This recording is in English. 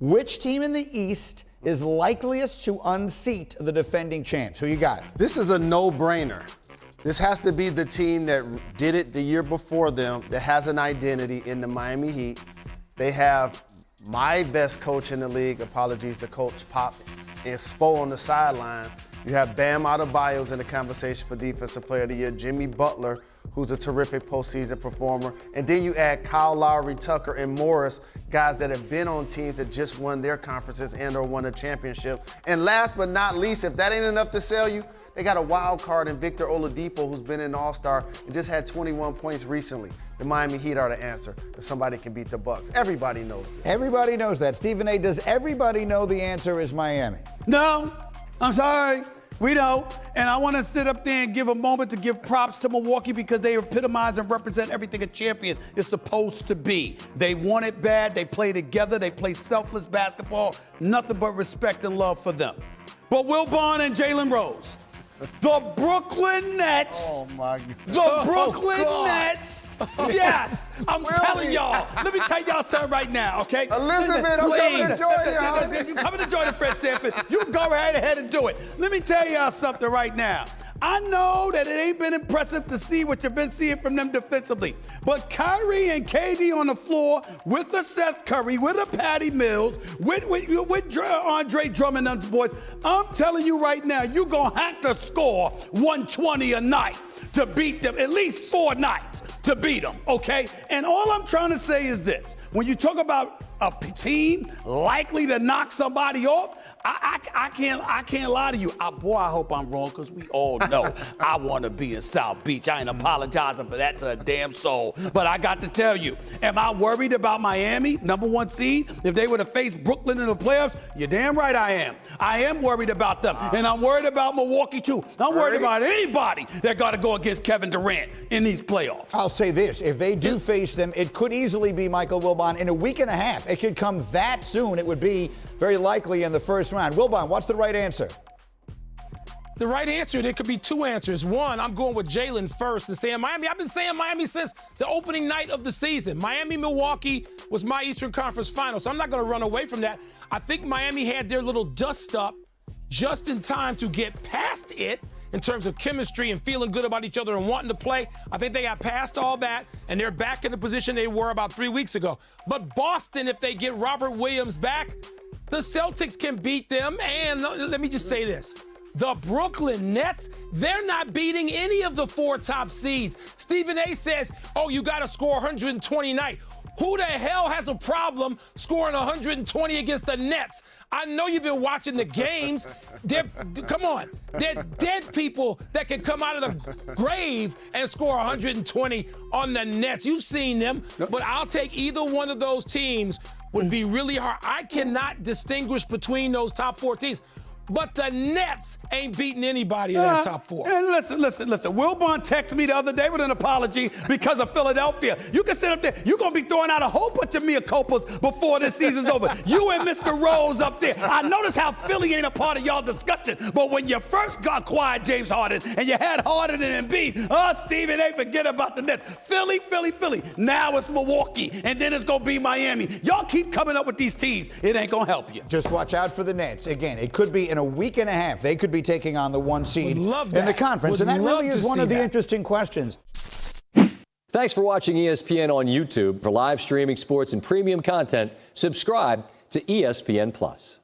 Which team in the East is likeliest to unseat the defending champs? Who you got? This is a no-brainer. This has to be the team that did it the year before them, that has an identity in the Miami Heat. They have my best coach in the league, apologies to Coach Pop, and Spo on the sideline. You have Bam Adebayo's in the conversation for Defensive Player of the Year, Jimmy Butler, who's a terrific postseason performer. And then you add Kyle Lowry, Tucker, and Morris, guys that have been on teams that just won their conferences and or won a championship. And last but not least, if that ain't enough to sell you, they got a wild card in Victor Oladipo, who's been an all-star and just had 21 points recently. The Miami Heat are the answer if somebody can beat the Bucks. Everybody knows this. Everybody knows that. Stephen A., does everybody know the answer is Miami? No, I'm sorry. We don't. And I want to sit up there and give a moment to give props to Milwaukee because they epitomize and represent everything a champion is supposed to be. They want it bad. They play together. They play selfless basketball. Nothing but respect and love for them. But Wilbon and Jalen Rose, the Brooklyn Nets. Oh, my God. The Brooklyn Nets. Yes, I'm telling y'all. Let me tell y'all something right now, okay? Elizabeth, I'm coming to join you. You coming to join the Fred Sanford. You go right ahead and do it. Let me tell y'all something right now. I know that it ain't been impressive to see what you've been seeing from them defensively. But Kyrie and KD on the floor with the Seth Curry, with a Patty Mills, with Andre Drummond and the boys, I'm telling you right now, you're going to have to score 120 a night to beat them, at least 4 nights to beat them, okay? And all I'm trying to say is this. When you talk about a team likely to knock somebody off, I can't lie to you. Boy, I hope I'm wrong because we all know I want to be in South Beach. I ain't apologizing for that to a damn soul. But I got to tell you, am I worried about Miami, #1 seed? If they were to face Brooklyn in the playoffs, you're damn right I am. I am worried about them. And I'm worried about Milwaukee too. I'm worried about anybody that got to go against Kevin Durant in these playoffs. I'll say this. If they do face them, it could easily be Michael Wilbon in a week and a half. It could come that soon. It would be very likely in the first round. Wilbon, what's the right answer? The right answer, there could be 2 answers. One, I'm going with Jalen first and saying Miami. I've been saying Miami since the opening night of the season. Miami-Milwaukee was my Eastern Conference final, so I'm not going to run away from that. I think Miami had their little dust up just in time to get past it in terms of chemistry and feeling good about each other and wanting to play. I think they got past all that, and they're back in the position they were about 3 weeks ago. But Boston, if they get Robert Williams back, the Celtics can beat them. And let me just say this. The Brooklyn Nets, they're not beating any of the 4 top seeds. Stephen A. says, oh, you got to score 120 a night. Who the hell has a problem scoring 120 against the Nets? I know you've been watching the games. Come on. They're dead people that can come out of the grave and score 120 on the Nets. You've seen them, but I'll take either one of those teams. Would be really hard. I cannot distinguish between those top 4 teams. But the Nets ain't beating anybody in that top 4. And listen. Wilbon texted me the other day with an apology because of Philadelphia. You can sit up there. You're going to be throwing out a whole bunch of mea culpas before this season's over. You and Mr. Rose up there. I notice how Philly ain't a part of y'all discussion. But when you first got quiet James Harden and you had Harden and Embiid, Stephen A. forget about the Nets. Philly. Now it's Milwaukee. And then it's going to be Miami. Y'all keep coming up with these teams. It ain't going to help you. Just watch out for the Nets. Again, it could be in a week and a half. They could be taking on the 1 seed in the conference. And that really is one of the interesting questions. Thanks for watching ESPN on YouTube. For live streaming sports and premium content, subscribe to ESPN+.